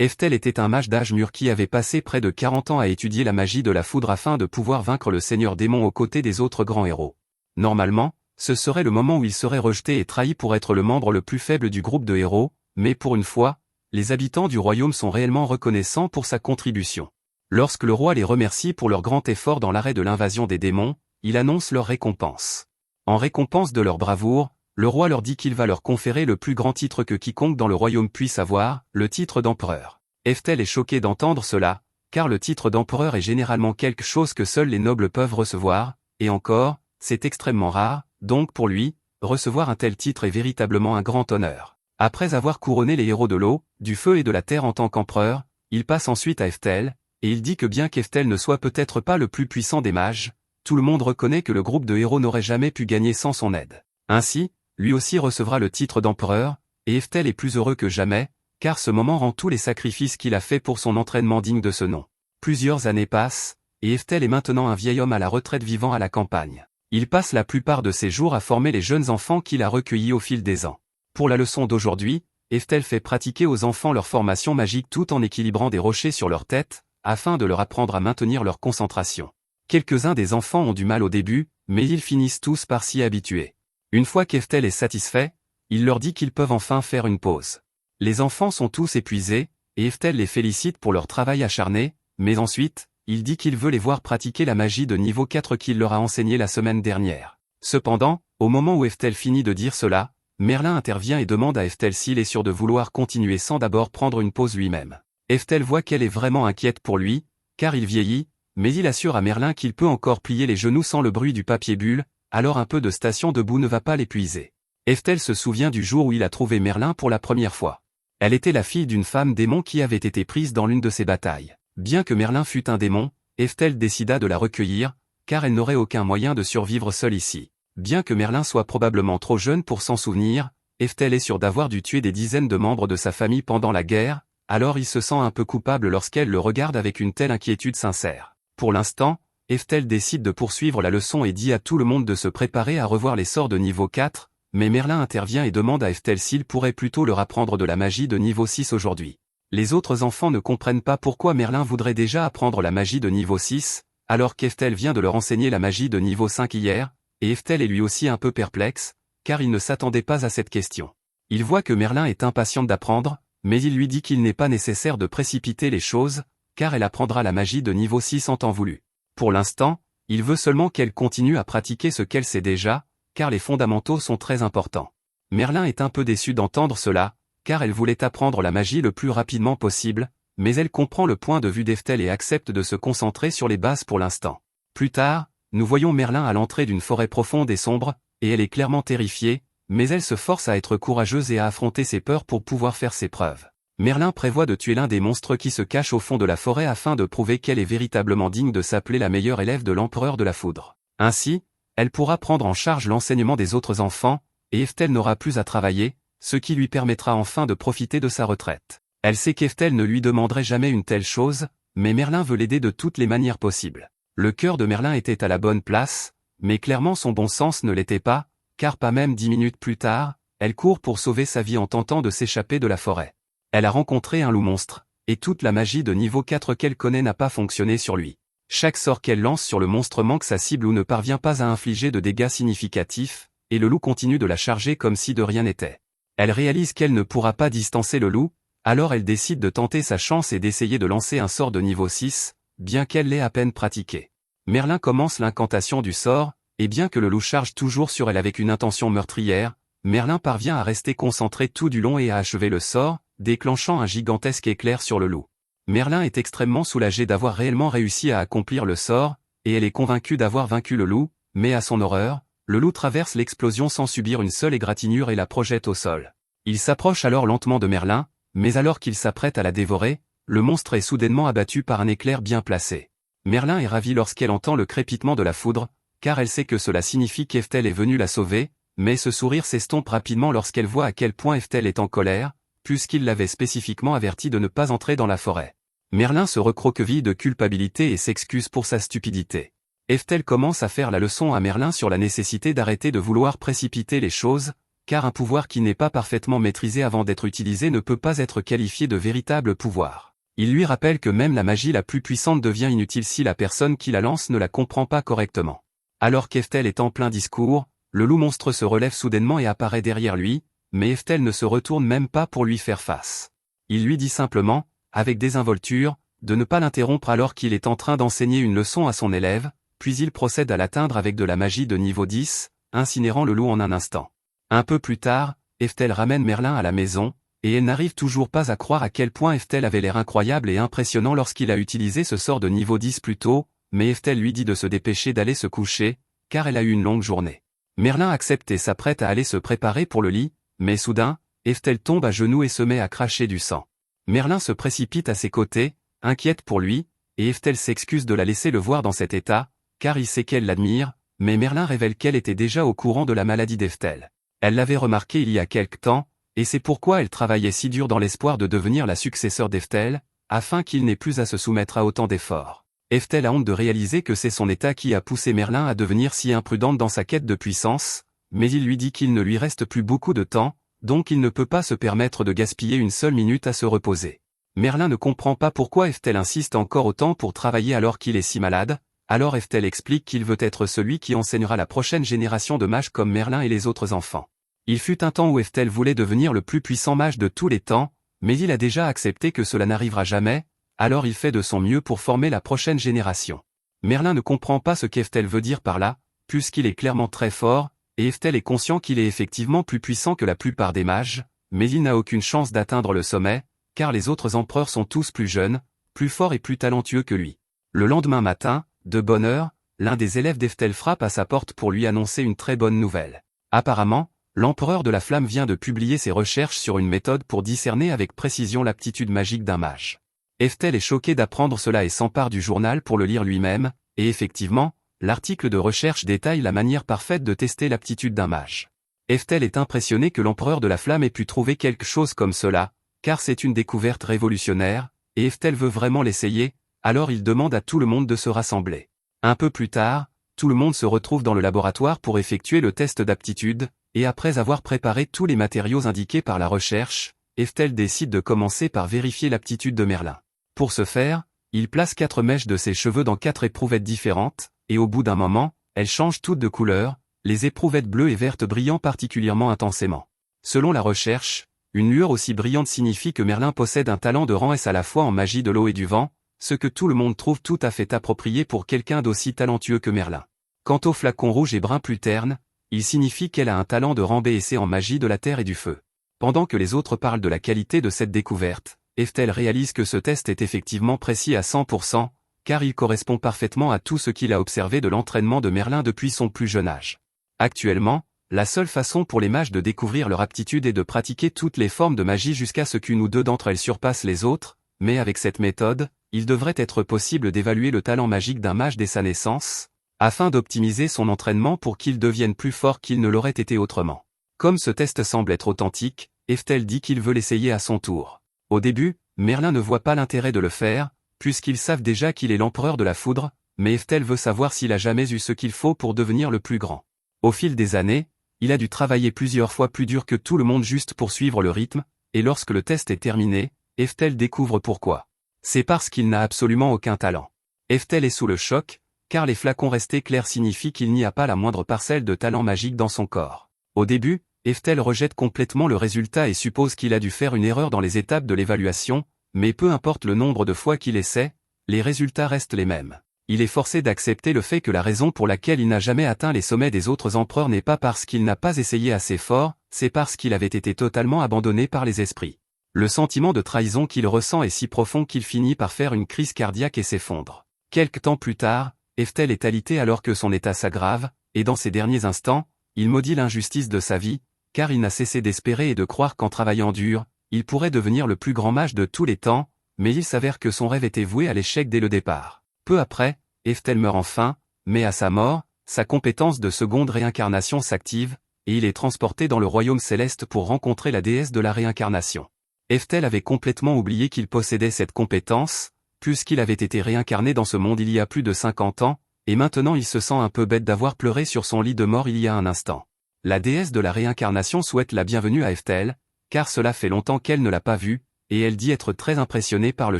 Eftel était un mage d'âge mûr qui avait passé près de 40 ans à étudier la magie de la foudre afin de pouvoir vaincre le seigneur démon aux côtés des autres grands héros. Normalement, ce serait le moment où il serait rejeté et trahi pour être le membre le plus faible du groupe de héros, mais pour une fois, les habitants du royaume sont réellement reconnaissants pour sa contribution. Lorsque le roi les remercie pour leur grand effort dans l'arrêt de l'invasion des démons, il annonce leur récompense. En récompense de leur bravoure, le roi leur dit qu'il va leur conférer le plus grand titre que quiconque dans le royaume puisse avoir, le titre d'empereur. Eftel est choqué d'entendre cela, car le titre d'empereur est généralement quelque chose que seuls les nobles peuvent recevoir, et encore, c'est extrêmement rare, donc pour lui, recevoir un tel titre est véritablement un grand honneur. Après avoir couronné les héros de l'eau, du feu et de la terre en tant qu'empereur, il passe ensuite à Eftel, et il dit que bien qu'Eftel ne soit peut-être pas le plus puissant des mages, tout le monde reconnaît que le groupe de héros n'aurait jamais pu gagner sans son aide. Ainsi, lui aussi recevra le titre d'empereur, et Eftel est plus heureux que jamais, car ce moment rend tous les sacrifices qu'il a faits pour son entraînement digne de ce nom. Plusieurs années passent, et Eftel est maintenant un vieil homme à la retraite vivant à la campagne. Il passe la plupart de ses jours à former les jeunes enfants qu'il a recueillis au fil des ans. Pour la leçon d'aujourd'hui, Eftel fait pratiquer aux enfants leur formation magique tout en équilibrant des rochers sur leur tête, afin de leur apprendre à maintenir leur concentration. Quelques-uns des enfants ont du mal au début, mais ils finissent tous par s'y habituer. Une fois qu'Eftel est satisfait, il leur dit qu'ils peuvent enfin faire une pause. Les enfants sont tous épuisés, et Eftel les félicite pour leur travail acharné, mais ensuite, il dit qu'il veut les voir pratiquer la magie de niveau 4 qu'il leur a enseignée la semaine dernière. Cependant, au moment où Eftel finit de dire cela, Merlin intervient et demande à Eftel s'il est sûr de vouloir continuer sans d'abord prendre une pause lui-même. Eftel voit qu'elle est vraiment inquiète pour lui, car il vieillit, mais il assure à Merlin qu'il peut encore plier les genoux sans le bruit du papier bulle, alors un peu de station debout ne va pas l'épuiser. Eftel se souvient du jour où il a trouvé Merlin pour la première fois. Elle était la fille d'une femme démon qui avait été prise dans l'une de ses batailles. Bien que Merlin fût un démon, Eftel décida de la recueillir, car elle n'aurait aucun moyen de survivre seule ici. Bien que Merlin soit probablement trop jeune pour s'en souvenir, Eftel est sûr d'avoir dû tuer des dizaines de membres de sa famille pendant la guerre, alors il se sent un peu coupable lorsqu'elle le regarde avec une telle inquiétude sincère. Pour l'instant, Eftel décide de poursuivre la leçon et dit à tout le monde de se préparer à revoir les sorts de niveau 4, mais Merlin intervient et demande à Eftel s'il pourrait plutôt leur apprendre de la magie de niveau 6 aujourd'hui. Les autres enfants ne comprennent pas pourquoi Merlin voudrait déjà apprendre la magie de niveau 6, alors qu'Eftel vient de leur enseigner la magie de niveau 5 hier, et Eftel est lui aussi un peu perplexe, car il ne s'attendait pas à cette question. Il voit que Merlin est impatient d'apprendre, mais il lui dit qu'il n'est pas nécessaire de précipiter les choses, car elle apprendra la magie de niveau 6 en temps voulu. Pour l'instant, il veut seulement qu'elle continue à pratiquer ce qu'elle sait déjà, car les fondamentaux sont très importants. Merlin est un peu déçu d'entendre cela, car elle voulait apprendre la magie le plus rapidement possible, mais elle comprend le point de vue d'Eftel et accepte de se concentrer sur les bases pour l'instant. Plus tard, nous voyons Merlin à l'entrée d'une forêt profonde et sombre, et elle est clairement terrifiée, mais elle se force à être courageuse et à affronter ses peurs pour pouvoir faire ses preuves. Merlin prévoit de tuer l'un des monstres qui se cache au fond de la forêt afin de prouver qu'elle est véritablement digne de s'appeler la meilleure élève de l'empereur de la foudre. Ainsi, elle pourra prendre en charge l'enseignement des autres enfants, et Eftel n'aura plus à travailler, ce qui lui permettra enfin de profiter de sa retraite. Elle sait qu'Eftel ne lui demanderait jamais une telle chose, mais Merlin veut l'aider de toutes les manières possibles. Le cœur de Merlin était à la bonne place, mais clairement son bon sens ne l'était pas, car pas même 10 minutes plus tard, elle court pour sauver sa vie en tentant de s'échapper de la forêt. Elle a rencontré un loup monstre, et toute la magie de niveau 4 qu'elle connaît n'a pas fonctionné sur lui. Chaque sort qu'elle lance sur le monstre manque sa cible ou ne parvient pas à infliger de dégâts significatifs, et le loup continue de la charger comme si de rien n'était. Elle réalise qu'elle ne pourra pas distancer le loup, alors elle décide de tenter sa chance et d'essayer de lancer un sort de niveau 6, bien qu'elle l'ait à peine pratiqué. Merlin commence l'incantation du sort, et bien que le loup charge toujours sur elle avec une intention meurtrière, Merlin parvient à rester concentré tout du long et à achever le sort, déclenchant un gigantesque éclair sur le loup. Merlin est extrêmement soulagé d'avoir réellement réussi à accomplir le sort, et elle est convaincue d'avoir vaincu le loup, mais à son horreur, le loup traverse l'explosion sans subir une seule égratignure et la projette au sol. Il s'approche alors lentement de Merlin, mais alors qu'il s'apprête à la dévorer, le monstre est soudainement abattu par un éclair bien placé. Merlin est ravie lorsqu'elle entend le crépitement de la foudre, car elle sait que cela signifie qu'Eftel est venu la sauver, mais ce sourire s'estompe rapidement lorsqu'elle voit à quel point Eftel est en colère, puisqu'il l'avait spécifiquement averti de ne pas entrer dans la forêt. Merlin se recroqueville de culpabilité et s'excuse pour sa stupidité. Eftel commence à faire la leçon à Merlin sur la nécessité d'arrêter de vouloir précipiter les choses, car un pouvoir qui n'est pas parfaitement maîtrisé avant d'être utilisé ne peut pas être qualifié de véritable pouvoir. Il lui rappelle que même la magie la plus puissante devient inutile si la personne qui la lance ne la comprend pas correctement. Alors qu'Eftel est en plein discours, le loup monstre se relève soudainement et apparaît derrière lui, mais Eftel ne se retourne même pas pour lui faire face. Il lui dit simplement, avec désinvolture, de ne pas l'interrompre alors qu'il est en train d'enseigner une leçon à son élève, puis il procède à l'atteindre avec de la magie de niveau 10, incinérant le loup en un instant. Un peu plus tard, Eftel ramène Merlin à la maison, et elle n'arrive toujours pas à croire à quel point Eftel avait l'air incroyable et impressionnant lorsqu'il a utilisé ce sort de niveau 10 plus tôt, mais Eftel lui dit de se dépêcher d'aller se coucher, car elle a eu une longue journée. Merlin accepte et s'apprête à aller se préparer pour le lit, mais soudain, Eftel tombe à genoux et se met à cracher du sang. Merlin se précipite à ses côtés, inquiète pour lui, et Eftel s'excuse de la laisser le voir dans cet état, car il sait qu'elle l'admire, mais Merlin révèle qu'elle était déjà au courant de la maladie d'Eftel. Elle l'avait remarqué il y a quelque temps, et c'est pourquoi elle travaillait si dur dans l'espoir de devenir la successeur d'Eftel, afin qu'il n'ait plus à se soumettre à autant d'efforts. Eftel a honte de réaliser que c'est son état qui a poussé Merlin à devenir si imprudente dans sa quête de puissance, mais il lui dit qu'il ne lui reste plus beaucoup de temps, donc il ne peut pas se permettre de gaspiller une seule minute à se reposer. Merlin ne comprend pas pourquoi Eftel insiste encore autant pour travailler alors qu'il est si malade, alors Eftel explique qu'il veut être celui qui enseignera la prochaine génération de mages comme Merlin et les autres enfants. Il fut un temps où Eftel voulait devenir le plus puissant mage de tous les temps, mais il a déjà accepté que cela n'arrivera jamais, alors il fait de son mieux pour former la prochaine génération. Merlin ne comprend pas ce qu'Eftel veut dire par là, puisqu'il est clairement très fort, et Eftel est conscient qu'il est effectivement plus puissant que la plupart des mages, mais il n'a aucune chance d'atteindre le sommet, car les autres empereurs sont tous plus jeunes, plus forts et plus talentueux que lui. Le lendemain matin, de bonne heure, l'un des élèves d'Eftel frappe à sa porte pour lui annoncer une très bonne nouvelle. Apparemment, l'empereur de la flamme vient de publier ses recherches sur une méthode pour discerner avec précision l'aptitude magique d'un mage. Eftel est choqué d'apprendre cela et s'empare du journal pour le lire lui-même, et effectivement, l'article de recherche détaille la manière parfaite de tester l'aptitude d'un mage. Eftel est impressionné que l'empereur de la flamme ait pu trouver quelque chose comme cela, car c'est une découverte révolutionnaire, et Eftel veut vraiment l'essayer, alors il demande à tout le monde de se rassembler. Un peu plus tard, tout le monde se retrouve dans le laboratoire pour effectuer le test d'aptitude, et après avoir préparé tous les matériaux indiqués par la recherche, Eftel décide de commencer par vérifier l'aptitude de Merlin. Pour ce faire, il place 4 mèches de ses cheveux dans 4 éprouvettes différentes, et au bout d'un moment, elles changent toutes de couleur, les éprouvettes bleues et vertes brillant particulièrement intensément. Selon la recherche, une lueur aussi brillante signifie que Merlin possède un talent de rang S à la fois en magie de l'eau et du vent, ce que tout le monde trouve tout à fait approprié pour quelqu'un d'aussi talentueux que Merlin. Quant au flacon rouge et brun plus terne, il signifie qu'elle a un talent de rang B et C en magie de la terre et du feu. Pendant que les autres parlent de la qualité de cette découverte, Eftel réalise que ce test est effectivement précis à 100%, car il correspond parfaitement à tout ce qu'il a observé de l'entraînement de Merlin depuis son plus jeune âge. Actuellement, la seule façon pour les mages de découvrir leur aptitude est de pratiquer toutes les formes de magie jusqu'à ce qu'une ou deux d'entre elles surpassent les autres, mais avec cette méthode, il devrait être possible d'évaluer le talent magique d'un mage dès sa naissance, afin d'optimiser son entraînement pour qu'il devienne plus fort qu'il ne l'aurait été autrement. Comme ce test semble être authentique, Eftel dit qu'il veut l'essayer à son tour. Au début, Merlin ne voit pas l'intérêt de le faire, puisqu'ils savent déjà qu'il est l'empereur de la foudre, mais Eftel veut savoir s'il a jamais eu ce qu'il faut pour devenir le plus grand. Au fil des années, il a dû travailler plusieurs fois plus dur que tout le monde juste pour suivre le rythme, et lorsque le test est terminé, Eftel découvre pourquoi. C'est parce qu'il n'a absolument aucun talent. Eftel est sous le choc, car les flacons restés clairs signifient qu'il n'y a pas la moindre parcelle de talent magique dans son corps. Au début, Eftel rejette complètement le résultat et suppose qu'il a dû faire une erreur dans les étapes de l'évaluation, mais peu importe le nombre de fois qu'il essaie, les résultats restent les mêmes. Il est forcé d'accepter le fait que la raison pour laquelle il n'a jamais atteint les sommets des autres empereurs n'est pas parce qu'il n'a pas essayé assez fort, c'est parce qu'il avait été totalement abandonné par les esprits. Le sentiment de trahison qu'il ressent est si profond qu'il finit par faire une crise cardiaque et s'effondre. Quelque temps plus tard, Eftel est alité alors que son état s'aggrave, et dans ces derniers instants, il maudit l'injustice de sa vie, car il n'a cessé d'espérer et de croire qu'en travaillant dur, il pourrait devenir le plus grand mage de tous les temps, mais il s'avère que son rêve était voué à l'échec dès le départ. Peu après, Eftel meurt enfin, mais à sa mort, sa compétence de seconde réincarnation s'active, et il est transporté dans le royaume céleste pour rencontrer la déesse de la réincarnation. Eftel avait complètement oublié qu'il possédait cette compétence, puisqu'il avait été réincarné dans ce monde il y a plus de 50 ans, et maintenant il se sent un peu bête d'avoir pleuré sur son lit de mort il y a un instant. La déesse de la réincarnation souhaite la bienvenue à Eftel, car cela fait longtemps qu'elle ne l'a pas vu, et elle dit être très impressionnée par le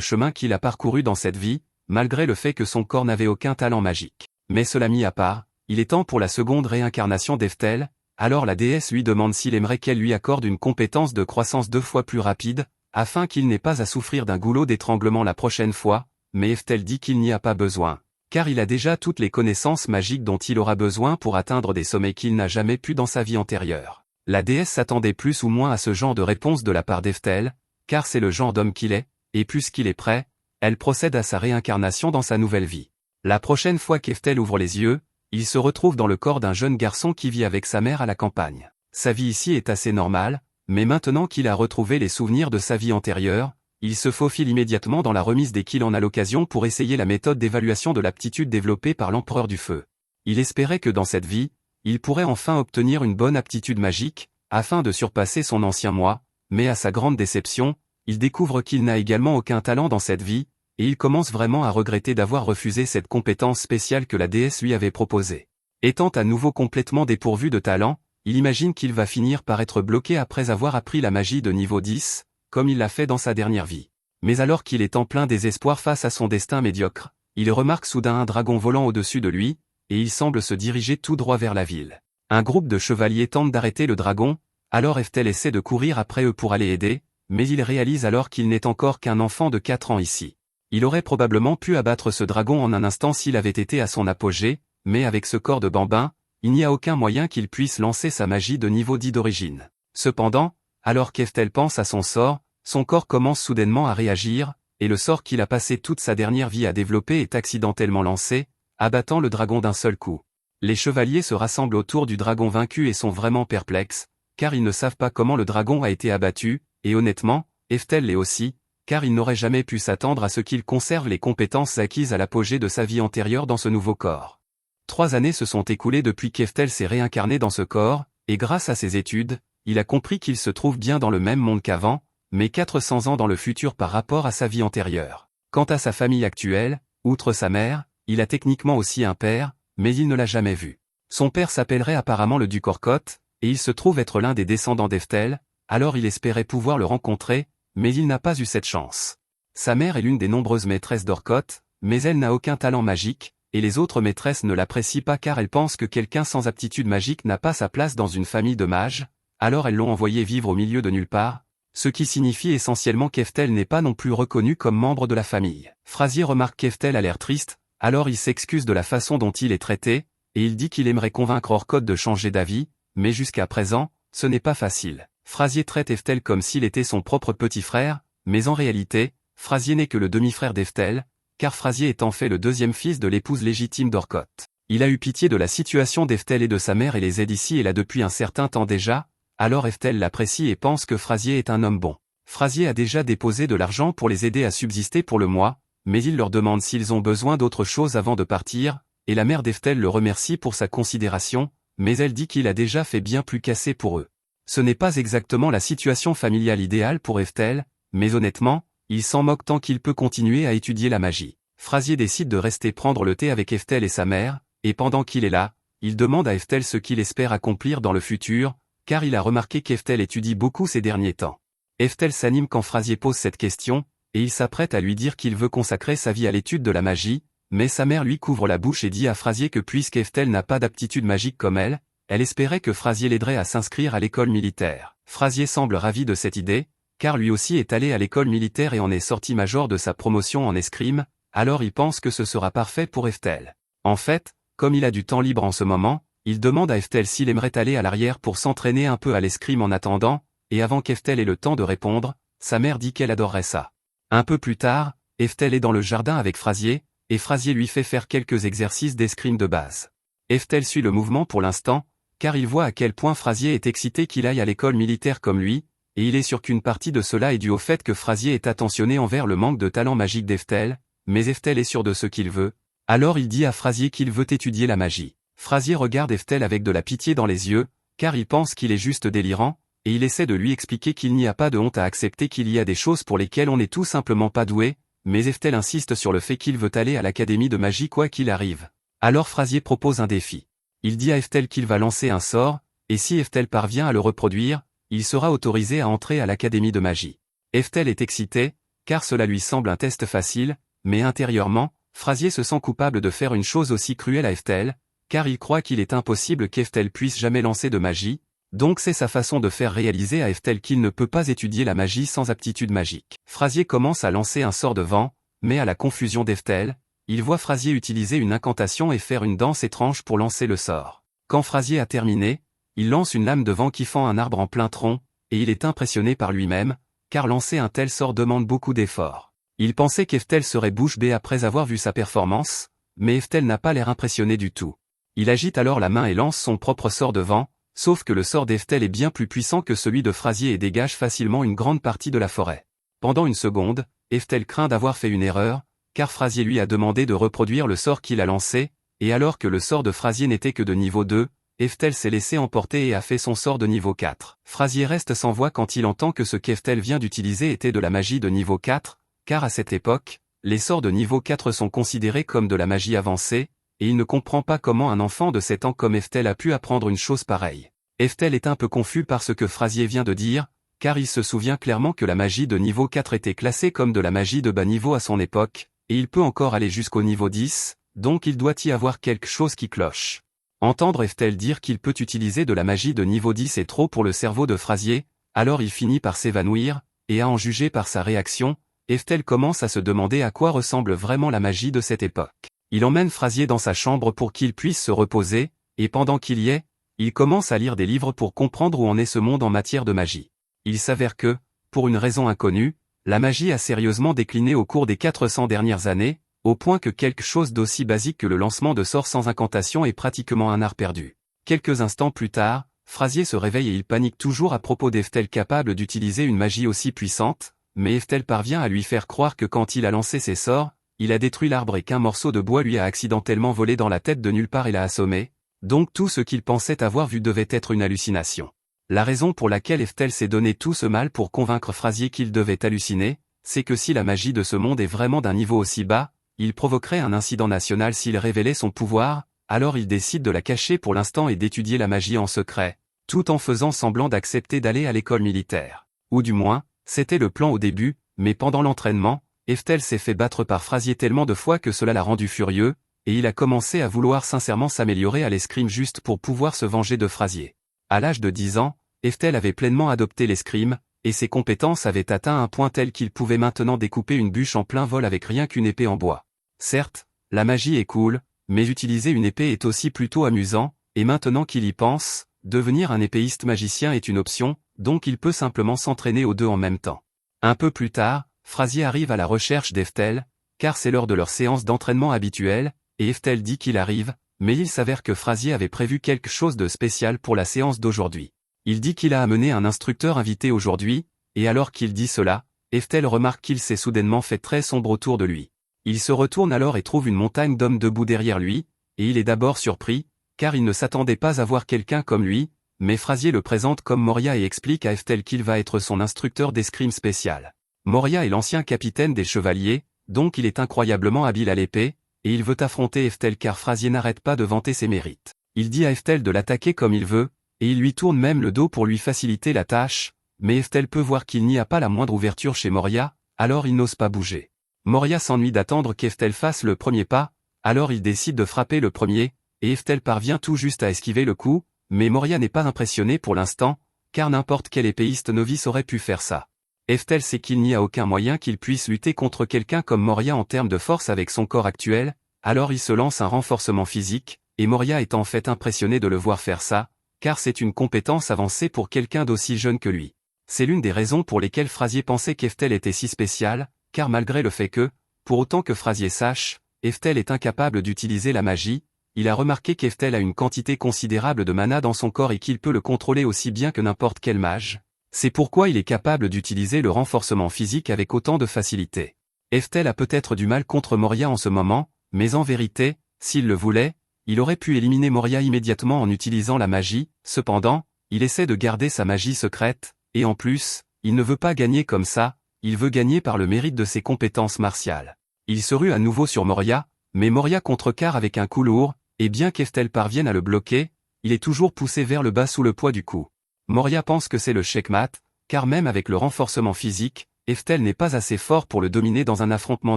chemin qu'il a parcouru dans cette vie, malgré le fait que son corps n'avait aucun talent magique. Mais cela mis à part, il est temps pour la seconde réincarnation d'Eftel, alors la déesse lui demande s'il aimerait qu'elle lui accorde une compétence de croissance 2 fois plus rapide, afin qu'il n'ait pas à souffrir d'un goulot d'étranglement la prochaine fois, mais Eftel dit qu'il n'y a pas besoin, car il a déjà toutes les connaissances magiques dont il aura besoin pour atteindre des sommets qu'il n'a jamais pu dans sa vie antérieure. La déesse s'attendait plus ou moins à ce genre de réponse de la part d'Eftel, car c'est le genre d'homme qu'il est, et puisqu'il est prêt, elle procède à sa réincarnation dans sa nouvelle vie. La prochaine fois qu'Eftel ouvre les yeux, il se retrouve dans le corps d'un jeune garçon qui vit avec sa mère à la campagne. Sa vie ici est assez normale, mais maintenant qu'il a retrouvé les souvenirs de sa vie antérieure, il se faufile immédiatement dans la remise dès qu'il en a l'occasion pour essayer la méthode d'évaluation de l'aptitude développée par l'empereur du feu. Il espérait que dans cette vie, il pourrait enfin obtenir une bonne aptitude magique, afin de surpasser son ancien moi, mais à sa grande déception, il découvre qu'il n'a également aucun talent dans cette vie, et il commence vraiment à regretter d'avoir refusé cette compétence spéciale que la déesse lui avait proposée. Étant à nouveau complètement dépourvu de talent, il imagine qu'il va finir par être bloqué après avoir appris la magie de niveau 10, comme il l'a fait dans sa dernière vie. Mais alors qu'il est en plein désespoir face à son destin médiocre, il remarque soudain un dragon volant au-dessus de lui, et il semble se diriger tout droit vers la ville. Un groupe de chevaliers tente d'arrêter le dragon, alors Eftel essaie de courir après eux pour aller aider, mais il réalise alors qu'il n'est encore qu'un enfant de 4 ans ici. Il aurait probablement pu abattre ce dragon en un instant s'il avait été à son apogée, mais avec ce corps de bambin, il n'y a aucun moyen qu'il puisse lancer sa magie de niveau 10 d'origine. Cependant, alors qu'Eftel pense à son sort, son corps commence soudainement à réagir, et le sort qu'il a passé toute sa dernière vie à développer est accidentellement lancé, abattant le dragon d'un seul coup. Les chevaliers se rassemblent autour du dragon vaincu et sont vraiment perplexes, car ils ne savent pas comment le dragon a été abattu, et honnêtement, Eftel l'est aussi, car il n'aurait jamais pu s'attendre à ce qu'il conserve les compétences acquises à l'apogée de sa vie antérieure dans ce nouveau corps. 3 années se sont écoulées depuis qu'Eftel s'est réincarné dans ce corps, et grâce à ses études, il a compris qu'il se trouve bien dans le même monde qu'avant, mais 400 ans dans le futur par rapport à sa vie antérieure. Quant à sa famille actuelle, outre sa mère, il a techniquement aussi un père, mais il ne l'a jamais vu. Son père s'appellerait apparemment le duc Orkoth, et il se trouve être l'un des descendants d'Eftel, alors il espérait pouvoir le rencontrer, mais il n'a pas eu cette chance. Sa mère est l'une des nombreuses maîtresses d'Orkoth, mais elle n'a aucun talent magique, et les autres maîtresses ne l'apprécient pas car elles pensent que quelqu'un sans aptitude magique n'a pas sa place dans une famille de mages, alors elles l'ont envoyé vivre au milieu de nulle part, ce qui signifie essentiellement qu'Eftel n'est pas non plus reconnu comme membre de la famille. Frazier remarque qu'Eftel a l'air triste, alors il s'excuse de la façon dont il est traité, et il dit qu'il aimerait convaincre Orkoth de changer d'avis, mais jusqu'à présent, ce n'est pas facile. Frazier traite Eftel comme s'il était son propre petit frère, mais en réalité, Frazier n'est que le demi-frère d'Eftel, car Frazier est en fait le deuxième fils de l'épouse légitime d'Orkoth. Il a eu pitié de la situation d'Eftel et de sa mère et les aide ici et là depuis un certain temps déjà, alors Eftel l'apprécie et pense que Frazier est un homme bon. Frazier a déjà déposé de l'argent pour les aider à subsister pour le mois, mais il leur demande s'ils ont besoin d'autre chose avant de partir, et la mère d'Eftel le remercie pour sa considération, mais elle dit qu'il a déjà fait bien plus qu'assez pour eux. Ce n'est pas exactement la situation familiale idéale pour Eftel, mais honnêtement, il s'en moque tant qu'il peut continuer à étudier la magie. Frazier décide de rester prendre le thé avec Eftel et sa mère, et pendant qu'il est là, il demande à Eftel ce qu'il espère accomplir dans le futur, car il a remarqué qu'Eftel étudie beaucoup ces derniers temps. Eftel s'anime quand Frazier pose cette question, et il s'apprête à lui dire qu'il veut consacrer sa vie à l'étude de la magie, mais sa mère lui couvre la bouche et dit à Frazier que puisqu'Eftel n'a pas d'aptitude magique comme elle espérait que Frazier l'aiderait à s'inscrire à l'école militaire. Frazier semble ravi de cette idée, car lui aussi est allé à l'école militaire et en est sorti major de sa promotion en escrime, alors il pense que ce sera parfait pour Eftel. En fait, comme il a du temps libre en ce moment, il demande à Eftel s'il aimerait aller à l'arrière pour s'entraîner un peu à l'escrime en attendant, et avant qu'Eftel ait le temps de répondre, sa mère dit qu'elle adorerait ça. Un peu plus tard, Eftel est dans le jardin avec Frazier, et Frazier lui fait faire quelques exercices d'escrime de base. Eftel suit le mouvement pour l'instant, car il voit à quel point Frazier est excité qu'il aille à l'école militaire comme lui, et il est sûr qu'une partie de cela est due au fait que Frazier est attentionné envers le manque de talent magique d'Eftel, mais Eftel est sûr de ce qu'il veut, alors il dit à Frazier qu'il veut étudier la magie. Frazier regarde Eftel avec de la pitié dans les yeux, car il pense qu'il est juste délirant, et il essaie de lui expliquer qu'il n'y a pas de honte à accepter qu'il y a des choses pour lesquelles on n'est tout simplement pas doué, mais Eftel insiste sur le fait qu'il veut aller à l'académie de magie quoi qu'il arrive. Alors Frazier propose un défi. Il dit à Eftel qu'il va lancer un sort, et si Eftel parvient à le reproduire, il sera autorisé à entrer à l'académie de magie. Eftel est excité, car cela lui semble un test facile, mais intérieurement, Frazier se sent coupable de faire une chose aussi cruelle à Eftel, car il croit qu'il est impossible qu'Eftel puisse jamais lancer de magie, donc c'est sa façon de faire réaliser à Eftel qu'il ne peut pas étudier la magie sans aptitude magique. Frazier commence à lancer un sort de vent, mais à la confusion d'Eftel, il voit Frazier utiliser une incantation et faire une danse étrange pour lancer le sort. Quand Frazier a terminé, il lance une lame de vent qui fend un arbre en plein tronc, et il est impressionné par lui-même, car lancer un tel sort demande beaucoup d'efforts. Il pensait qu'Eftel serait bouche bée après avoir vu sa performance, mais Eftel n'a pas l'air impressionné du tout. Il agite alors la main et lance son propre sort de vent, sauf que le sort d'Eftel est bien plus puissant que celui de Frazier et dégage facilement une grande partie de la forêt. Pendant une seconde, Eftel craint d'avoir fait une erreur, car Frazier lui a demandé de reproduire le sort qu'il a lancé, et alors que le sort de Frazier n'était que de niveau 2, Eftel s'est laissé emporter et a fait son sort de niveau 4. Frazier reste sans voix quand il entend que ce qu'Eftel vient d'utiliser était de la magie de niveau 4, car à cette époque, les sorts de niveau 4 sont considérés comme de la magie avancée, et il ne comprend pas comment un enfant de 7 ans comme Eftel a pu apprendre une chose pareille. Eftel est un peu confus par ce que Frazier vient de dire, car il se souvient clairement que la magie de niveau 4 était classée comme de la magie de bas niveau à son époque, et il peut encore aller jusqu'au niveau 10, donc il doit y avoir quelque chose qui cloche. Entendre Eftel dire qu'il peut utiliser de la magie de niveau 10 est trop pour le cerveau de Frazier, alors il finit par s'évanouir, et à en juger par sa réaction, Eftel commence à se demander à quoi ressemble vraiment la magie de cette époque. Il emmène Frazier dans sa chambre pour qu'il puisse se reposer, et pendant qu'il y est, il commence à lire des livres pour comprendre où en est ce monde en matière de magie. Il s'avère que, pour une raison inconnue, la magie a sérieusement décliné au cours des 400 dernières années, au point que quelque chose d'aussi basique que le lancement de sorts sans incantation est pratiquement un art perdu. Quelques instants plus tard, Frazier se réveille et il panique toujours à propos d'Eftel capable d'utiliser une magie aussi puissante, mais Eftel parvient à lui faire croire que quand il a lancé ses sorts, il a détruit l'arbre et qu'un morceau de bois lui a accidentellement volé dans la tête de nulle part et l'a assommé, donc tout ce qu'il pensait avoir vu devait être une hallucination. La raison pour laquelle Eftel s'est donné tout ce mal pour convaincre Frazier qu'il devait halluciner, c'est que si la magie de ce monde est vraiment d'un niveau aussi bas, il provoquerait un incident national s'il révélait son pouvoir, alors il décide de la cacher pour l'instant et d'étudier la magie en secret, tout en faisant semblant d'accepter d'aller à l'école militaire. Ou du moins, c'était le plan au début, mais pendant l'entraînement, Eftel s'est fait battre par Frazier tellement de fois que cela l'a rendu furieux, et il a commencé à vouloir sincèrement s'améliorer à l'escrime juste pour pouvoir se venger de Frazier. À l'âge de 10 ans, Eftel avait pleinement adopté l'escrime, et ses compétences avaient atteint un point tel qu'il pouvait maintenant découper une bûche en plein vol avec rien qu'une épée en bois. Certes, la magie est cool, mais utiliser une épée est aussi plutôt amusant, et maintenant qu'il y pense, devenir un épéiste magicien est une option, donc il peut simplement s'entraîner aux deux en même temps. Un peu plus tard, Frazier arrive à la recherche d'Eftel, car c'est l'heure de leur séance d'entraînement habituelle, et Eftel dit qu'il arrive, mais il s'avère que Frazier avait prévu quelque chose de spécial pour la séance d'aujourd'hui. Il dit qu'il a amené un instructeur invité aujourd'hui, et alors qu'il dit cela, Eftel remarque qu'il s'est soudainement fait très sombre autour de lui. Il se retourne alors et trouve une montagne d'hommes debout derrière lui, et il est d'abord surpris, car il ne s'attendait pas à voir quelqu'un comme lui, mais Frazier le présente comme Moria et explique à Eftel qu'il va être son instructeur d'escrime spécial. Moria est l'ancien capitaine des chevaliers, donc il est incroyablement habile à l'épée, et il veut affronter Eftel car Frazier n'arrête pas de vanter ses mérites. Il dit à Eftel de l'attaquer comme il veut, et il lui tourne même le dos pour lui faciliter la tâche, mais Eftel peut voir qu'il n'y a pas la moindre ouverture chez Moria, alors il n'ose pas bouger. Moria s'ennuie d'attendre qu'Eftel fasse le premier pas, alors il décide de frapper le premier, et Eftel parvient tout juste à esquiver le coup, mais Moria n'est pas impressionné pour l'instant, car n'importe quel épéiste novice aurait pu faire ça. Eftel sait qu'il n'y a aucun moyen qu'il puisse lutter contre quelqu'un comme Moria en termes de force avec son corps actuel, alors il se lance un renforcement physique, et Moria est en fait impressionné de le voir faire ça, car c'est une compétence avancée pour quelqu'un d'aussi jeune que lui. C'est l'une des raisons pour lesquelles Frazier pensait qu'Eftel était si spécial, car malgré le fait que, pour autant que Frazier sache, Eftel est incapable d'utiliser la magie, il a remarqué qu'Eftel a une quantité considérable de mana dans son corps et qu'il peut le contrôler aussi bien que n'importe quel mage. C'est pourquoi il est capable d'utiliser le renforcement physique avec autant de facilité. Eftel a peut-être du mal contre Moria en ce moment, mais en vérité, s'il le voulait, il aurait pu éliminer Moria immédiatement en utilisant la magie, cependant, il essaie de garder sa magie secrète, et en plus, il ne veut pas gagner comme ça, il veut gagner par le mérite de ses compétences martiales. Il se rue à nouveau sur Moria, mais Moria contrecarre avec un coup lourd, et bien qu'Eftel parvienne à le bloquer, il est toujours poussé vers le bas sous le poids du coup. Moria pense que c'est le checkmat, car même avec le renforcement physique, Eftel n'est pas assez fort pour le dominer dans un affrontement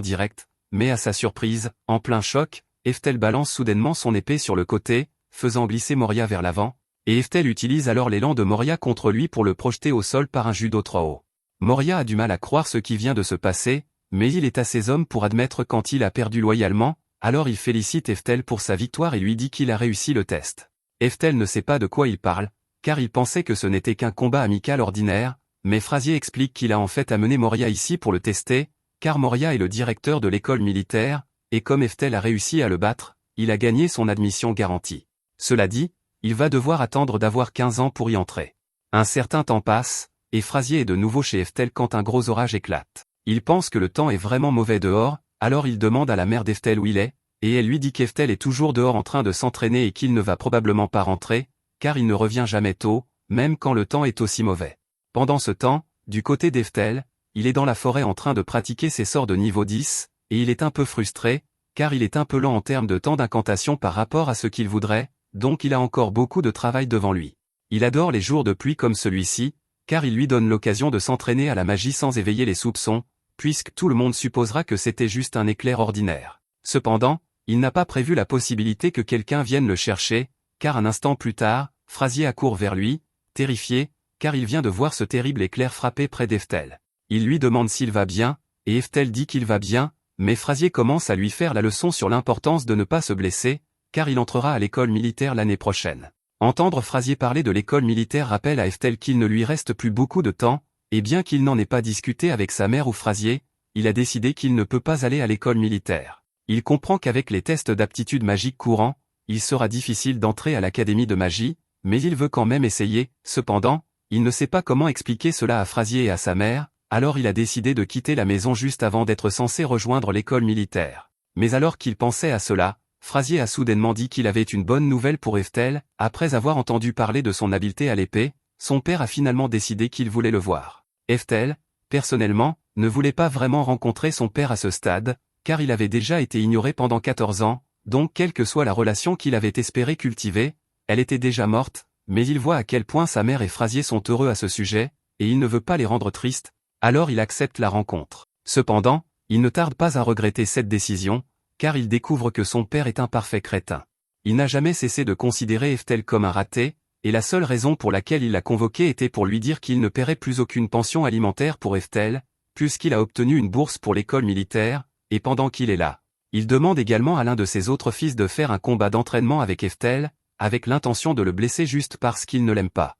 direct, mais à sa surprise, en plein choc, Eftel balance soudainement son épée sur le côté, faisant glisser Moria vers l'avant, et Eftel utilise alors l'élan de Moria contre lui pour le projeter au sol par un judo trop haut. Moria a du mal à croire ce qui vient de se passer, mais il est assez homme pour admettre quand il a perdu loyalement, alors il félicite Eftel pour sa victoire et lui dit qu'il a réussi le test. Eftel ne sait pas de quoi il parle, car il pensait que ce n'était qu'un combat amical ordinaire, mais Frazier explique qu'il a en fait amené Moria ici pour le tester, car Moria est le directeur de l'école militaire, et comme Eftel a réussi à le battre, il a gagné son admission garantie. Cela dit, il va devoir attendre d'avoir 15 ans pour y entrer. Un certain temps passe, et Frazier est de nouveau chez Eftel quand un gros orage éclate. Il pense que le temps est vraiment mauvais dehors, alors il demande à la mère d'Eftel où il est, et elle lui dit qu'Eftel est toujours dehors en train de s'entraîner et qu'il ne va probablement pas rentrer, car il ne revient jamais tôt, même quand le temps est aussi mauvais. Pendant ce temps, du côté d'Eftel, il est dans la forêt en train de pratiquer ses sorts de niveau 10, et il est un peu frustré, car il est un peu lent en termes de temps d'incantation par rapport à ce qu'il voudrait, donc il a encore beaucoup de travail devant lui. Il adore les jours de pluie comme celui-ci, car il lui donne l'occasion de s'entraîner à la magie sans éveiller les soupçons, puisque tout le monde supposera que c'était juste un éclair ordinaire. Cependant, il n'a pas prévu la possibilité que quelqu'un vienne le chercher, car un instant plus tard, Frazier accourt vers lui, terrifié, car il vient de voir ce terrible éclair frapper près d'Eftel. Il lui demande s'il va bien, et Eftel dit qu'il va bien, mais Frazier commence à lui faire la leçon sur l'importance de ne pas se blesser, car il entrera à l'école militaire l'année prochaine. Entendre Frazier parler de l'école militaire rappelle à Eftel qu'il ne lui reste plus beaucoup de temps, et bien qu'il n'en ait pas discuté avec sa mère ou Frazier, il a décidé qu'il ne peut pas aller à l'école militaire. Il comprend qu'avec les tests d'aptitude magique courants, il sera difficile d'entrer à l'académie de magie, mais il veut quand même essayer. Cependant, il ne sait pas comment expliquer cela à Frazier et à sa mère, alors il a décidé de quitter la maison juste avant d'être censé rejoindre l'école militaire. Mais alors qu'il pensait à cela, Frazier a soudainement dit qu'il avait une bonne nouvelle pour Eftel. Après avoir entendu parler de son habileté à l'épée, son père a finalement décidé qu'il voulait le voir. Eftel, personnellement, ne voulait pas vraiment rencontrer son père à ce stade, car il avait déjà été ignoré pendant 14 ans, donc quelle que soit la relation qu'il avait espéré cultiver, elle était déjà morte, mais il voit à quel point sa mère et Frazier sont heureux à ce sujet, et il ne veut pas les rendre tristes, alors il accepte la rencontre. Cependant, il ne tarde pas à regretter cette décision, car il découvre que son père est un parfait crétin. Il n'a jamais cessé de considérer Eftel comme un raté, et la seule raison pour laquelle il l'a convoqué était pour lui dire qu'il ne paierait plus aucune pension alimentaire pour Eftel, puisqu'il a obtenu une bourse pour l'école militaire, et pendant qu'il est là, il demande également à l'un de ses autres fils de faire un combat d'entraînement avec Eftel, avec l'intention de le blesser juste parce qu'il ne l'aime pas.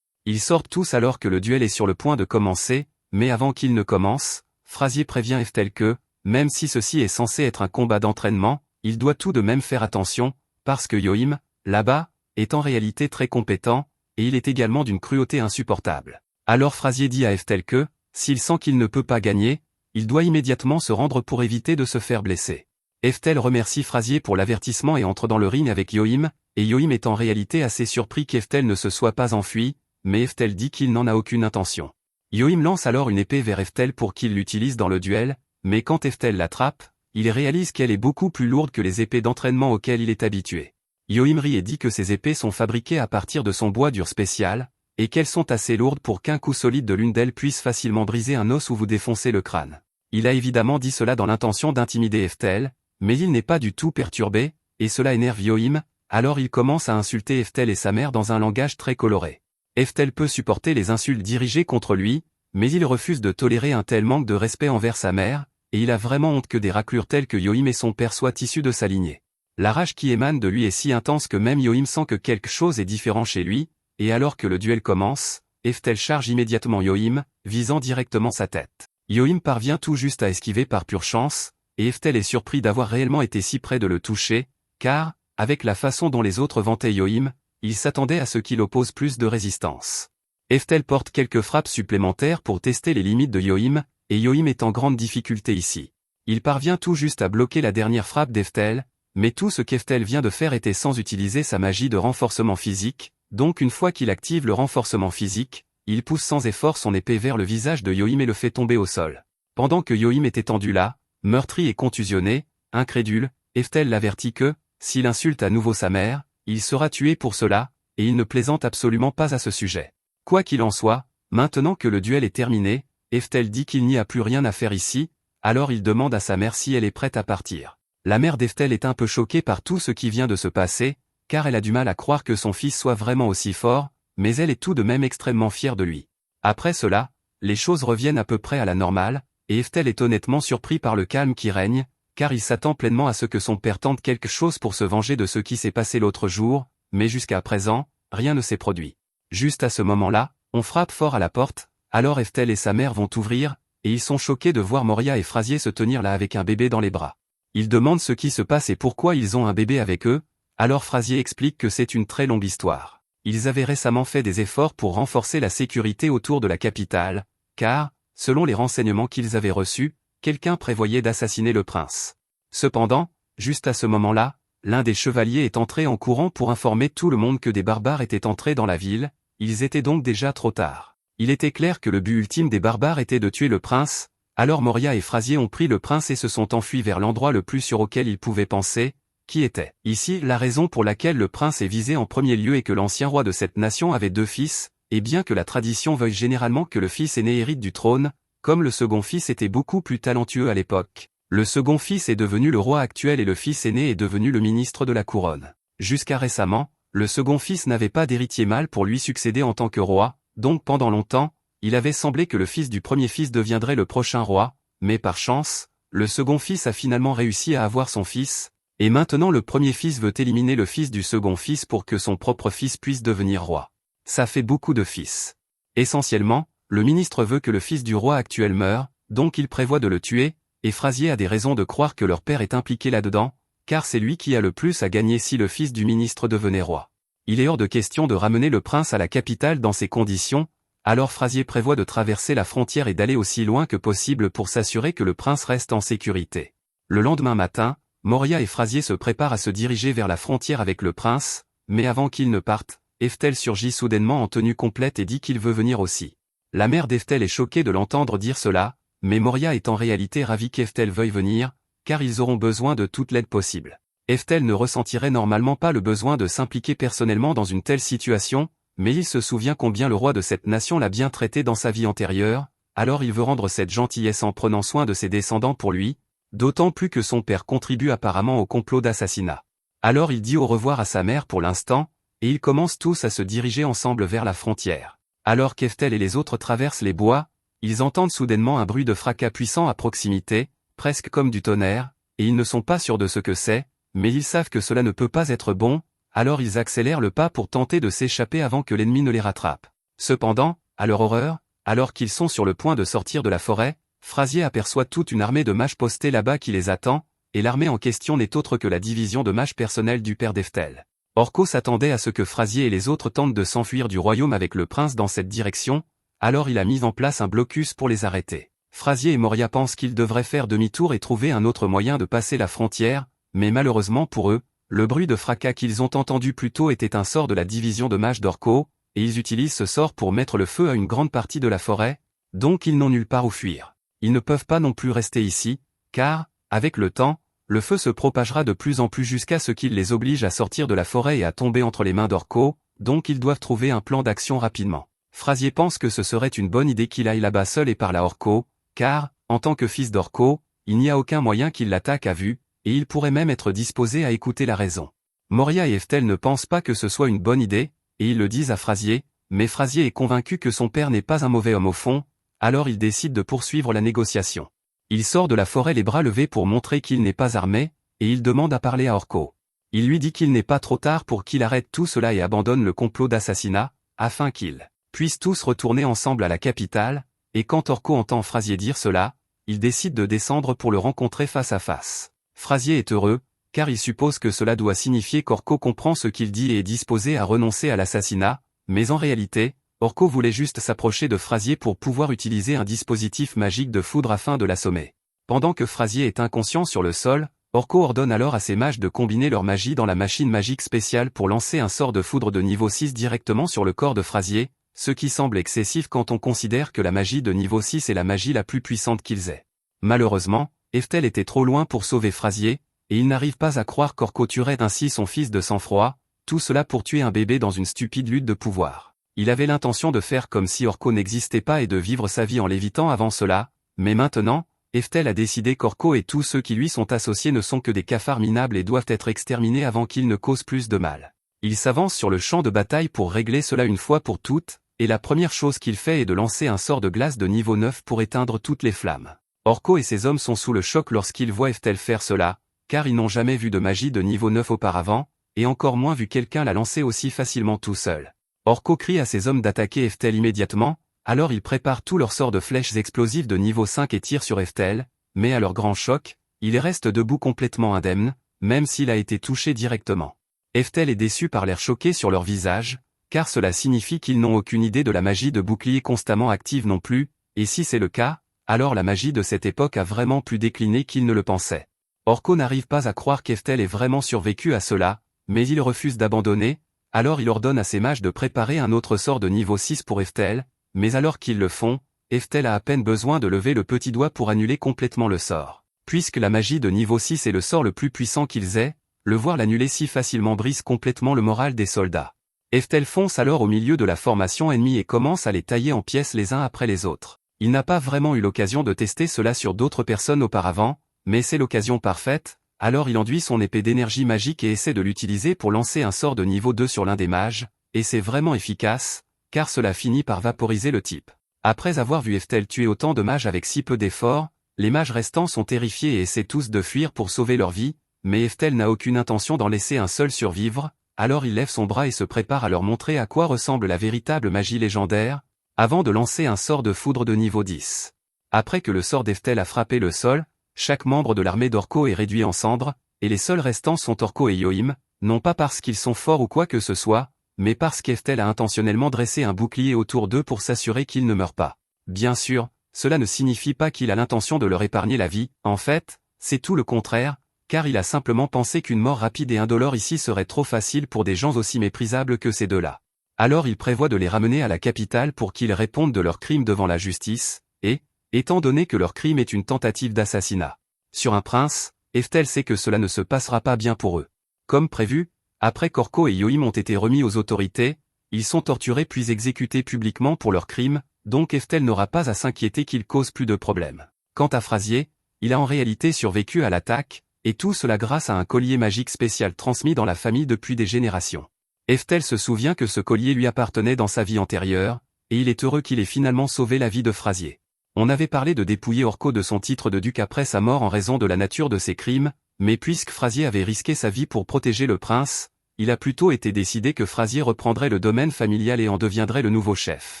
Ils sortent tous alors que le duel est sur le point de commencer, mais avant qu'il ne commence, Frazier prévient Eftel que, même si ceci est censé être un combat d'entraînement, il doit tout de même faire attention, parce que Yohim, là-bas, est en réalité très compétent, et il est également d'une cruauté insupportable. Alors Frazier dit à Eftel que, s'il sent qu'il ne peut pas gagner, il doit immédiatement se rendre pour éviter de se faire blesser. Eftel remercie Frazier pour l'avertissement et entre dans le ring avec Yohim, et Yohim est en réalité assez surpris qu'Eftel ne se soit pas enfui, mais Eftel dit qu'il n'en a aucune intention. Yohim lance alors une épée vers Eftel pour qu'il l'utilise dans le duel, mais quand Eftel l'attrape, il réalise qu'elle est beaucoup plus lourde que les épées d'entraînement auxquelles il est habitué. Yohim rit et dit que ces épées sont fabriquées à partir de son bois dur spécial, et qu'elles sont assez lourdes pour qu'un coup solide de l'une d'elles puisse facilement briser un os ou vous défoncer le crâne. Il a évidemment dit cela dans l'intention d'intimider Eftel, mais il n'est pas du tout perturbé, et cela énerve Yohim, alors il commence à insulter Eftel et sa mère dans un langage très coloré. Eftel peut supporter les insultes dirigées contre lui, mais il refuse de tolérer un tel manque de respect envers sa mère, et il a vraiment honte que des raclures telles que Yohim et son père soient issus de sa lignée. La rage qui émane de lui est si intense que même Yohim sent que quelque chose est différent chez lui, et alors que le duel commence, Eftel charge immédiatement Yohim, visant directement sa tête. Yohim parvient tout juste à esquiver par pure chance, et Eftel est surpris d'avoir réellement été si près de le toucher, car, avec la façon dont les autres vantaient Yohim, il s'attendait à ce qu'il oppose plus de résistance. Eftel porte quelques frappes supplémentaires pour tester les limites de Yohim, et Yohim est en grande difficulté ici. Il parvient tout juste à bloquer la dernière frappe d'Eftel, mais tout ce qu'Eftel vient de faire était sans utiliser sa magie de renforcement physique, donc une fois qu'il active le renforcement physique, il pousse sans effort son épée vers le visage de Yohim et le fait tomber au sol. Pendant que Yohim est étendu là, meurtri et contusionné, incrédule, Eftel l'avertit que, s'il insulte à nouveau sa mère, il sera tué pour cela, et il ne plaisante absolument pas à ce sujet. Quoi qu'il en soit, maintenant que le duel est terminé, Eftel dit qu'il n'y a plus rien à faire ici, alors il demande à sa mère si elle est prête à partir. La mère d'Eftel est un peu choquée par tout ce qui vient de se passer, car elle a du mal à croire que son fils soit vraiment aussi fort, mais elle est tout de même extrêmement fière de lui. Après cela, les choses reviennent à peu près à la normale, et Eftel est honnêtement surpris par le calme qui règne, car il s'attend pleinement à ce que son père tente quelque chose pour se venger de ce qui s'est passé l'autre jour, mais jusqu'à présent, rien ne s'est produit. Juste à ce moment-là, on frappe fort à la porte, alors Eftel et sa mère vont ouvrir, et ils sont choqués de voir Moria et Frasier se tenir là avec un bébé dans les bras. Ils demandent ce qui se passe et pourquoi ils ont un bébé avec eux, alors Frasier explique que c'est une très longue histoire. Ils avaient récemment fait des efforts pour renforcer la sécurité autour de la capitale, car, selon les renseignements qu'ils avaient reçus, quelqu'un prévoyait d'assassiner le prince. Cependant, juste à ce moment-là, l'un des chevaliers est entré en courant pour informer tout le monde que des barbares étaient entrés dans la ville, ils étaient donc déjà trop tard. Il était clair que le but ultime des barbares était de tuer le prince, alors Moria et Frasier ont pris le prince et se sont enfuis vers l'endroit le plus sûr auquel ils pouvaient penser, qui était. Ici, la raison pour laquelle le prince est visé en premier lieu est que l'ancien roi de cette nation avait 2 fils, et bien que la tradition veuille généralement que le fils aîné hérite du trône, comme le second fils était beaucoup plus talentueux à l'époque, le second fils est devenu le roi actuel et le fils aîné est devenu le ministre de la couronne. Jusqu'à récemment, le second fils n'avait pas d'héritier mâle pour lui succéder en tant que roi, donc pendant longtemps, il avait semblé que le fils du premier fils deviendrait le prochain roi, mais par chance, le second fils a finalement réussi à avoir son fils, et maintenant le premier fils veut éliminer le fils du second fils pour que son propre fils puisse devenir roi. Ça fait beaucoup de fils. Essentiellement, le ministre veut que le fils du roi actuel meure, donc il prévoit de le tuer, et Frasier a des raisons de croire que leur père est impliqué là-dedans, car c'est lui qui a le plus à gagner si le fils du ministre devenait roi. Il est hors de question de ramener le prince à la capitale dans ces conditions, alors Frasier prévoit de traverser la frontière et d'aller aussi loin que possible pour s'assurer que le prince reste en sécurité. Le lendemain matin, Moria et Frasier se préparent à se diriger vers la frontière avec le prince, mais avant qu'ils ne partent, Eftel surgit soudainement en tenue complète et dit qu'il veut venir aussi. La mère d'Eftel est choquée de l'entendre dire cela, mais Moria est en réalité ravie qu'Eftel veuille venir, car ils auront besoin de toute l'aide possible. Eftel ne ressentirait normalement pas le besoin de s'impliquer personnellement dans une telle situation, mais il se souvient combien le roi de cette nation l'a bien traité dans sa vie antérieure, alors il veut rendre cette gentillesse en prenant soin de ses descendants pour lui, d'autant plus que son père contribue apparemment au complot d'assassinat. Alors il dit au revoir à sa mère pour l'instant, et ils commencent tous à se diriger ensemble vers la frontière. Alors qu'Eftel et les autres traversent les bois, ils entendent soudainement un bruit de fracas puissant à proximité, presque comme du tonnerre, et ils ne sont pas sûrs de ce que c'est, mais ils savent que cela ne peut pas être bon, alors ils accélèrent le pas pour tenter de s'échapper avant que l'ennemi ne les rattrape. Cependant, à leur horreur, alors qu'ils sont sur le point de sortir de la forêt, Frasier aperçoit toute une armée de mages postés là-bas qui les attend, et l'armée en question n'est autre que la division de mages personnels du père d'Eftel. Orko s'attendait à ce que Frasier et les autres tentent de s'enfuir du royaume avec le prince dans cette direction, alors il a mis en place un blocus pour les arrêter. Frasier et Moria pensent qu'ils devraient faire demi-tour et trouver un autre moyen de passer la frontière, mais malheureusement pour eux, le bruit de fracas qu'ils ont entendu plus tôt était un sort de la division de mages d'Orko, et ils utilisent ce sort pour mettre le feu à une grande partie de la forêt, donc ils n'ont nulle part où fuir. Ils ne peuvent pas non plus rester ici, car, avec le temps, le feu se propagera de plus en plus jusqu'à ce qu'il les oblige à sortir de la forêt et à tomber entre les mains d'Orko, donc ils doivent trouver un plan d'action rapidement. Frasier pense que ce serait une bonne idée qu'il aille là-bas seul et parle à Orko, car, en tant que fils d'Orko, il n'y a aucun moyen qu'il l'attaque à vue, et il pourrait même être disposé à écouter la raison. Moria et Eftel ne pensent pas que ce soit une bonne idée, et ils le disent à Frasier, mais Frasier est convaincu que son père n'est pas un mauvais homme au fond, alors il décide de poursuivre la négociation. Il sort de la forêt les bras levés pour montrer qu'il n'est pas armé, et il demande à parler à Orko. Il lui dit qu'il n'est pas trop tard pour qu'il arrête tout cela et abandonne le complot d'assassinat, afin qu'ils puissent tous retourner ensemble à la capitale, et quand Orko entend Frasier dire cela, il décide de descendre pour le rencontrer face à face. Frasier est heureux, car il suppose que cela doit signifier qu'Orko comprend ce qu'il dit et est disposé à renoncer à l'assassinat, mais en réalité, Orko voulait juste s'approcher de Frasier pour pouvoir utiliser un dispositif magique de foudre afin de l'assommer. Pendant que Frasier est inconscient sur le sol, Orko ordonne alors à ses mages de combiner leur magie dans la machine magique spéciale pour lancer un sort de foudre de niveau 6 directement sur le corps de Frasier, ce qui semble excessif quand on considère que la magie de niveau 6 est la magie la plus puissante qu'ils aient. Malheureusement, Eftel était trop loin pour sauver Frasier, et il n'arrive pas à croire qu'Orko tuerait ainsi son fils de sang-froid, tout cela pour tuer un bébé dans une stupide lutte de pouvoir. Il avait l'intention de faire comme si Orko n'existait pas et de vivre sa vie en l'évitant avant cela, mais maintenant, Eftel a décidé qu'Orko et tous ceux qui lui sont associés ne sont que des cafards minables et doivent être exterminés avant qu'ils ne causent plus de mal. Il s'avance sur le champ de bataille pour régler cela une fois pour toutes, et la première chose qu'il fait est de lancer un sort de glace de niveau 9 pour éteindre toutes les flammes. Orko et ses hommes sont sous le choc lorsqu'ils voient Eftel faire cela, car ils n'ont jamais vu de magie de niveau 9 auparavant, et encore moins vu quelqu'un la lancer aussi facilement tout seul. Orko crie à ses hommes d'attaquer Eftel immédiatement, alors ils préparent tous leurs sorts de flèches explosives de niveau 5 et tirent sur Eftel, mais à leur grand choc, il reste debout complètement indemne, même s'il a été touché directement. Eftel est déçu par l'air choqué sur leur visage, car cela signifie qu'ils n'ont aucune idée de la magie de bouclier constamment active non plus, et si c'est le cas, alors la magie de cette époque a vraiment plus décliné qu'ils ne le pensaient. Orko n'arrive pas à croire qu'Eftel ait vraiment survécu à cela, mais il refuse d'abandonner, alors il ordonne à ses mages de préparer un autre sort de niveau 6 pour Eftel, mais alors qu'ils le font, Eftel a à peine besoin de lever le petit doigt pour annuler complètement le sort. Puisque la magie de niveau 6 est le sort le plus puissant qu'ils aient, le voir l'annuler si facilement brise complètement le moral des soldats. Eftel fonce alors au milieu de la formation ennemie et commence à les tailler en pièces les uns après les autres. Il n'a pas vraiment eu l'occasion de tester cela sur d'autres personnes auparavant, mais c'est l'occasion parfaite, alors il enduit son épée d'énergie magique et essaie de l'utiliser pour lancer un sort de niveau 2 sur l'un des mages, et c'est vraiment efficace, car cela finit par vaporiser le type. Après avoir vu Eftel tuer autant de mages avec si peu d'efforts, les mages restants sont terrifiés et essaient tous de fuir pour sauver leur vie, mais Eftel n'a aucune intention d'en laisser un seul survivre, alors il lève son bras et se prépare à leur montrer à quoi ressemble la véritable magie légendaire, avant de lancer un sort de foudre de niveau 10. Après que le sort d'Eftel a frappé le sol, chaque membre de l'armée d'Orko est réduit en cendres, et les seuls restants sont Orko et Yoim, non pas parce qu'ils sont forts ou quoi que ce soit, mais parce qu'Eftel a intentionnellement dressé un bouclier autour d'eux pour s'assurer qu'ils ne meurent pas. Bien sûr, cela ne signifie pas qu'il a l'intention de leur épargner la vie, en fait, c'est tout le contraire, car il a simplement pensé qu'une mort rapide et indolore ici serait trop facile pour des gens aussi méprisables que ces deux-là. Alors il prévoit de les ramener à la capitale pour qu'ils répondent de leurs crimes devant la justice, et, étant donné que leur crime est une tentative d'assassinat sur un prince, Eftel sait que cela ne se passera pas bien pour eux. Comme prévu, après qu'Orko et Yoim ont été remis aux autorités, ils sont torturés puis exécutés publiquement pour leurs crimes, donc Eftel n'aura pas à s'inquiéter qu'ils causent plus de problèmes. Quant à Frazier, il a en réalité survécu à l'attaque, et tout cela grâce à un collier magique spécial transmis dans la famille depuis des générations. Eftel se souvient que ce collier lui appartenait dans sa vie antérieure, et il est heureux qu'il ait finalement sauvé la vie de Frazier. On avait parlé de dépouiller Orko de son titre de duc après sa mort en raison de la nature de ses crimes, mais puisque Frazier avait risqué sa vie pour protéger le prince, il a plutôt été décidé que Frazier reprendrait le domaine familial et en deviendrait le nouveau chef.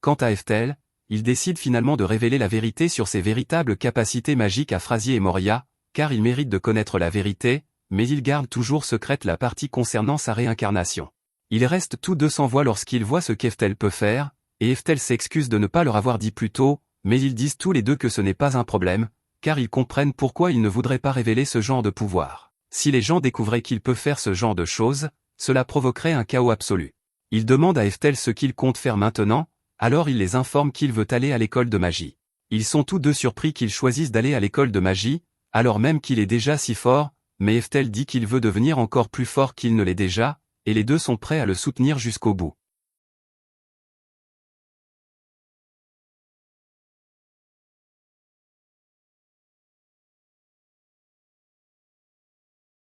Quant à Eftel, il décide finalement de révéler la vérité sur ses véritables capacités magiques à Frazier et Moria, car il mérite de connaître la vérité, mais il garde toujours secrète la partie concernant sa réincarnation. Ils restent tous deux sans voix lorsqu'ils voient ce qu'Eftel peut faire, et Eftel s'excuse de ne pas leur avoir dit plus tôt, mais ils disent tous les deux que ce n'est pas un problème, car ils comprennent pourquoi ils ne voudraient pas révéler ce genre de pouvoir. Si les gens découvraient qu'il peut faire ce genre de choses, cela provoquerait un chaos absolu. Ils demandent à Eftel ce qu'il compte faire maintenant, alors il les informe qu'il veut aller à l'école de magie. Ils sont tous deux surpris qu'ils choisissent d'aller à l'école de magie, alors même qu'il est déjà si fort, mais Eftel dit qu'il veut devenir encore plus fort qu'il ne l'est déjà, et les deux sont prêts à le soutenir jusqu'au bout.